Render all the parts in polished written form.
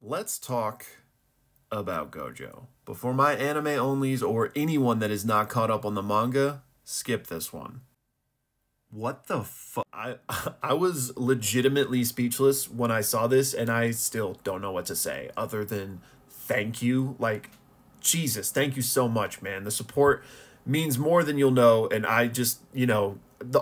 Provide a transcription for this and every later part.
Let's talk about Gojo. Before my anime onlys or anyone that is not caught up on the manga, skip this one. What the fuck? I was legitimately speechless when I saw this, and I still don't know what to say other than thank you. Like, Jesus, thank you so much, man. The support means more than you'll know, and I just,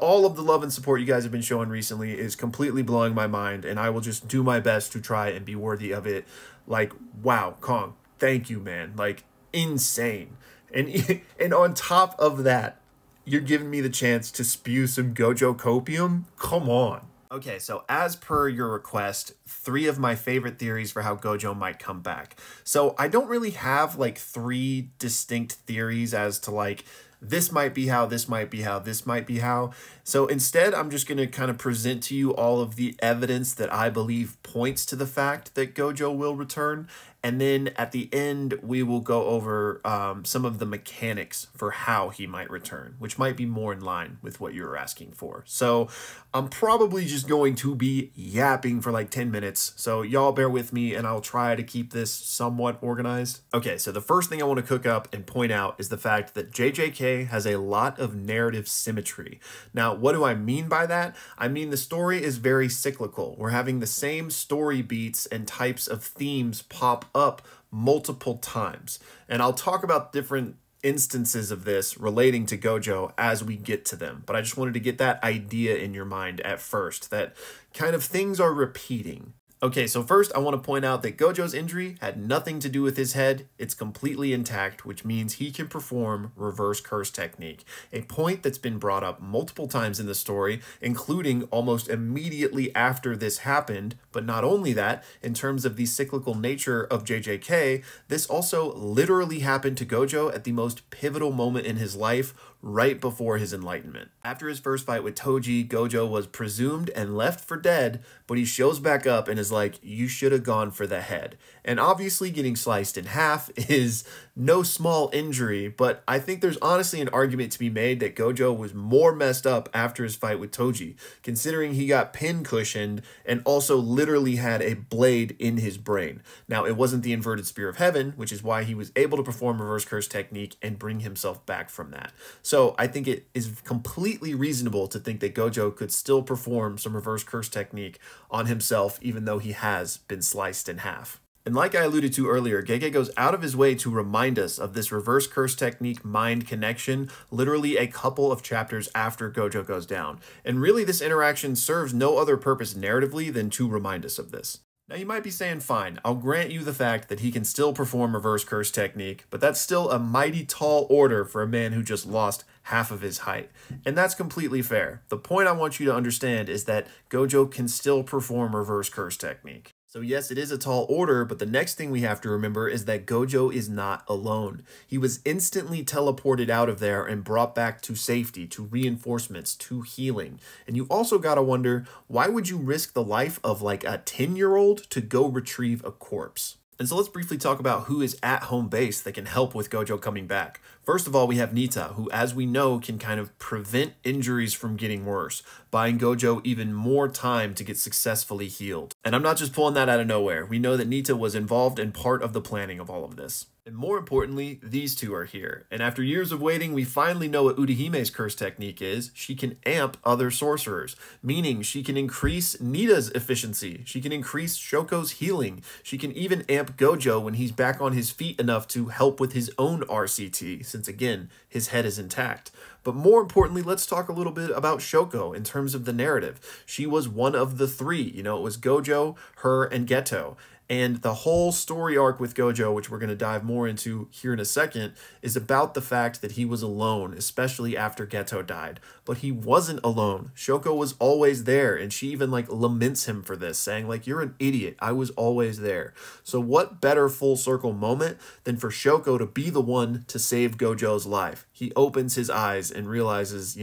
all of the love and support you guys have been showing recently is completely blowing my mind, and I will just do my best to try and be worthy of it. Like, wow, Kong, thank you, man. Like, insane. And on top of that, you're giving me the chance to spew some Gojo copium? Come on. Okay, so as per your request, 3 of my favorite theories for how Gojo might come back. So I don't really have like 3 distinct theories as to like, this might be how, this might be how, this might be how. So instead, I'm just going to kind of present to you all of the evidence that I believe points to the fact that Gojo will return. And then at the end, we will go over some of the mechanics for how he might return, which might be more in line with what you were asking for. So I'm probably just going to be yapping for like 10 minutes. So y'all bear with me and I'll try to keep this somewhat organized. Okay, so the first thing I want to cook up and point out is the fact that JJK has a lot of narrative symmetry. Now, what do I mean by that? I mean the story is very cyclical. We're having the same story beats and types of themes pop up multiple times. And I'll talk about different instances of this relating to Gojo as we get to them. But I just wanted to get that idea in your mind at first, that kind of things are repeating. Okay, so first I want to point out that Gojo's injury had nothing to do with his head. It's completely intact, which means he can perform reverse curse technique, a point that's been brought up multiple times in the story, including almost immediately after this happened. But not only that, in terms of the cyclical nature of JJK, this also literally happened to Gojo at the most pivotal moment in his life, right before his enlightenment. After his first fight with Toji, Gojo was presumed and left for dead, but he shows back up and is like, you should have gone for the head. And obviously getting sliced in half is no small injury, but I think there's honestly an argument to be made that Gojo was more messed up after his fight with Toji, considering he got pin cushioned and also literally had a blade in his brain. Now, it wasn't the inverted spear of heaven, which is why he was able to perform reverse curse technique and bring himself back from that. So I think it is completely reasonable to think that Gojo could still perform some reverse curse technique on himself, even though he has been sliced in half. And like I alluded to earlier, Gege goes out of his way to remind us of this reverse curse technique mind connection literally a couple of chapters after Gojo goes down. And really this interaction serves no other purpose narratively than to remind us of this. Now you might be saying, fine, I'll grant you the fact that he can still perform reverse curse technique, but that's still a mighty tall order for a man who just lost half of his height. And that's completely fair. The point I want you to understand is that Gojo can still perform reverse curse technique. So yes, it is a tall order, but the next thing we have to remember is that Gojo is not alone. He was instantly teleported out of there and brought back to safety, to reinforcements, to healing. And you also gotta wonder, why would you risk the life of like a 10-year-old to go retrieve a corpse? And so let's briefly talk about who is at home base that can help with Gojo coming back. First of all, we have Nita, who, as we know, can kind of prevent injuries from getting worse, buying Gojo even more time to get successfully healed. And I'm not just pulling that out of nowhere. We know that Nita was involved in part of the planning of all of this. And more importantly, these two are here. And after years of waiting, we finally know what Urihime's curse technique is. She can amp other sorcerers, meaning she can increase Nita's efficiency. She can increase Shoko's healing. She can even amp Gojo when he's back on his feet enough to help with his own RCT, since again, his head is intact. But more importantly, let's talk a little bit about Shoko in terms of the narrative. She was one of the 3. It was Gojo, her, and Geto. And the whole story arc with Gojo, which we're going to dive more into here in a second, is about the fact that he was alone, especially after Geto died. But he wasn't alone. Shoko was always there, and she even laments him for this, saying you're an idiot. I was always there. So what better full circle moment than for Shoko to be the one to save Gojo's life? He opens his eyes and realizes,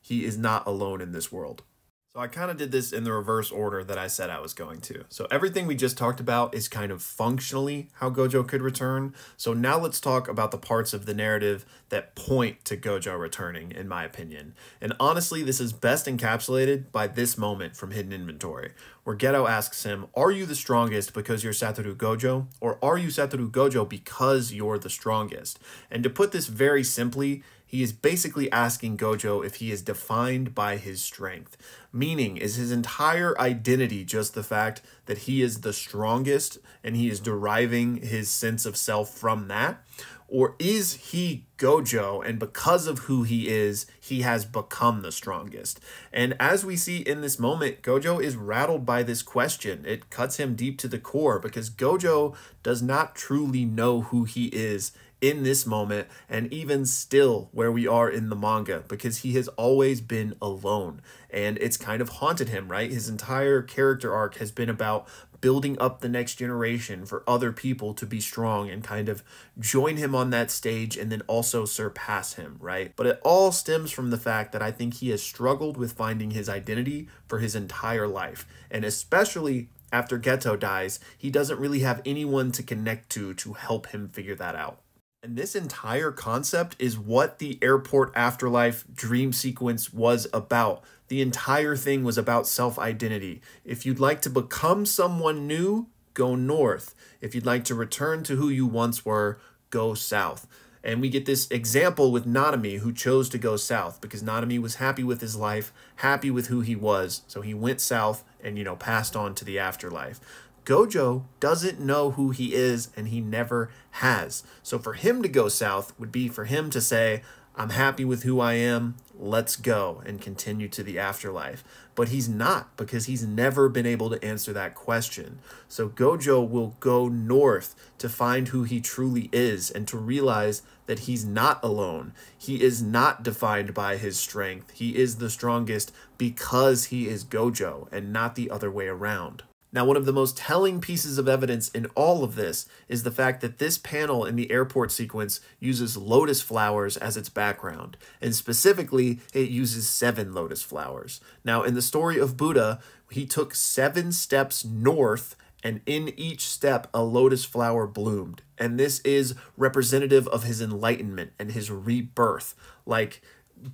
he is not alone in this world. So I kind of did this in the reverse order that I said I was going to. So everything we just talked about is kind of functionally how Gojo could return. So now let's talk about the parts of the narrative that point to Gojo returning, in my opinion. And honestly, this is best encapsulated by this moment from Hidden Inventory, where Geto asks him, are you the strongest because you're Satoru Gojo, or are you Satoru Gojo because you're the strongest? And to put this very simply, he is basically asking Gojo if he is defined by his strength. Meaning, is his entire identity just the fact that he is the strongest and he is deriving his sense of self from that? Or is he Gojo, and because of who he is, he has become the strongest? And as we see in this moment, Gojo is rattled by this question. It cuts him deep to the core because Gojo does not truly know who he is in this moment, and even still where we are in the manga, because he has always been alone, and it's kind of haunted him, right? His entire character arc has been about building up the next generation for other people to be strong and kind of join him on that stage and then also surpass him, right? But it all stems from the fact that I think he has struggled with finding his identity for his entire life, and especially after Geto dies, he doesn't really have anyone to connect to help him figure that out. And this entire concept is what the airport afterlife dream sequence was about. The entire thing was about self-identity. If you'd like to become someone new, go north. If you'd like to return to who you once were, go south. And we get this example with Nanami, who chose to go south because Nanami was happy with his life, happy with who he was. So he went south and, passed on to the afterlife. Gojo doesn't know who he is, and he never has. So for him to go south would be for him to say, I'm happy with who I am, let's go, and continue to the afterlife. But he's not, because he's never been able to answer that question. So Gojo will go north to find who he truly is and to realize that he's not alone. He is not defined by his strength. He is the strongest because he is Gojo and not the other way around. Now, one of the most telling pieces of evidence in all of this is the fact that this panel in the airport sequence uses lotus flowers as its background, and specifically, it uses 7 lotus flowers. Now, in the story of Buddha, he took 7 steps north, and in each step, a lotus flower bloomed. And this is representative of his enlightenment and his rebirth. Like,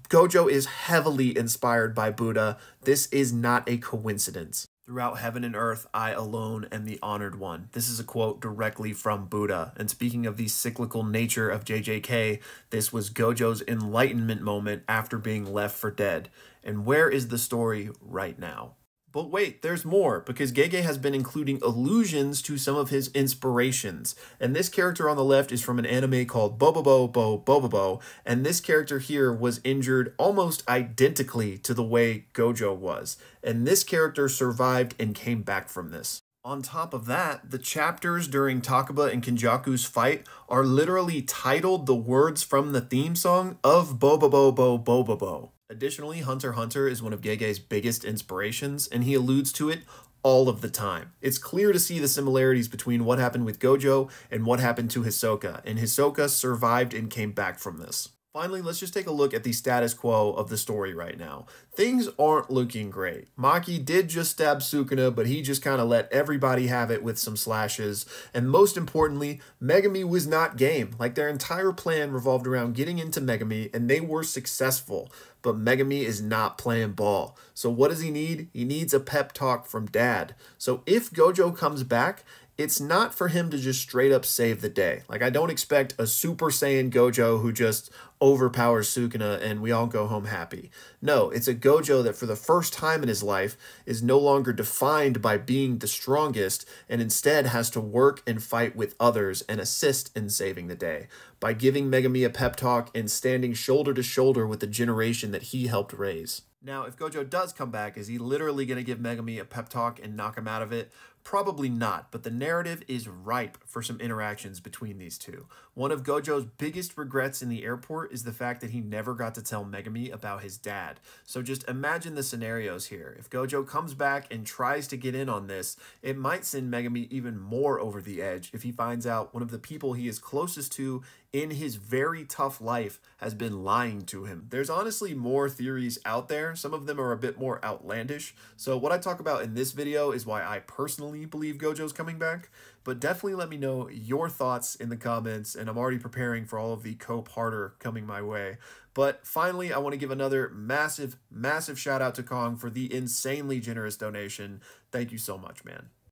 Gojo is heavily inspired by Buddha. This is not a coincidence. Throughout heaven and earth, I alone am the honored one. This is a quote directly from Buddha. And speaking of the cyclical nature of JJK, this was Gojo's enlightenment moment after being left for dead. And where is the story right now? But wait, there's more, because Gege has been including allusions to some of his inspirations. And this character on the left is from an anime called Bobobo Bo Bobobo, and this character here was injured almost identically to the way Gojo was. And this character survived and came back from this. On top of that, the chapters during Takaba and Kenjaku's fight are literally titled the words from the theme song of Bobobo Bo Bobobo. Additionally, Hunter x Hunter is one of Gege's biggest inspirations, and he alludes to it all of the time. It's clear to see the similarities between what happened with Gojo and what happened to Hisoka, and Hisoka survived and came back from this. Finally, let's just take a look at the status quo of the story right now. Things aren't looking great. Maki did just stab Sukuna, but he just kind of let everybody have it with some slashes. And most importantly, Megumi was not game. Like, their entire plan revolved around getting into Megumi, and they were successful. But Megumi is not playing ball. So what does he need? He needs a pep talk from Dad. So if Gojo comes back, it's not for him to just straight up save the day. Like, I don't expect a Super Saiyan Gojo who just overpowers Sukuna and we all go home happy. No, it's a Gojo that for the first time in his life is no longer defined by being the strongest and instead has to work and fight with others and assist in saving the day by giving Megumi a pep talk and standing shoulder to shoulder with the generation that he helped raise. Now, if Gojo does come back, is he literally going to give Megumi a pep talk and knock him out of it? Probably not, but the narrative is ripe for some interactions between these two. One of Gojo's biggest regrets in the airport is the fact that he never got to tell Megumi about his dad. So just imagine the scenarios here. If Gojo comes back and tries to get in on this, it might send Megumi even more over the edge if he finds out one of the people he is closest to in his very tough life has been lying to him. There's honestly more theories out there. Some of them are a bit more outlandish. So what I talk about in this video is why I personally believe Gojo's coming back. But definitely let me know your thoughts in the comments, and I'm already preparing for all of the Cope Harder coming my way. But finally, I want to give another massive, massive shout out to Kong for the insanely generous donation. Thank you so much, man.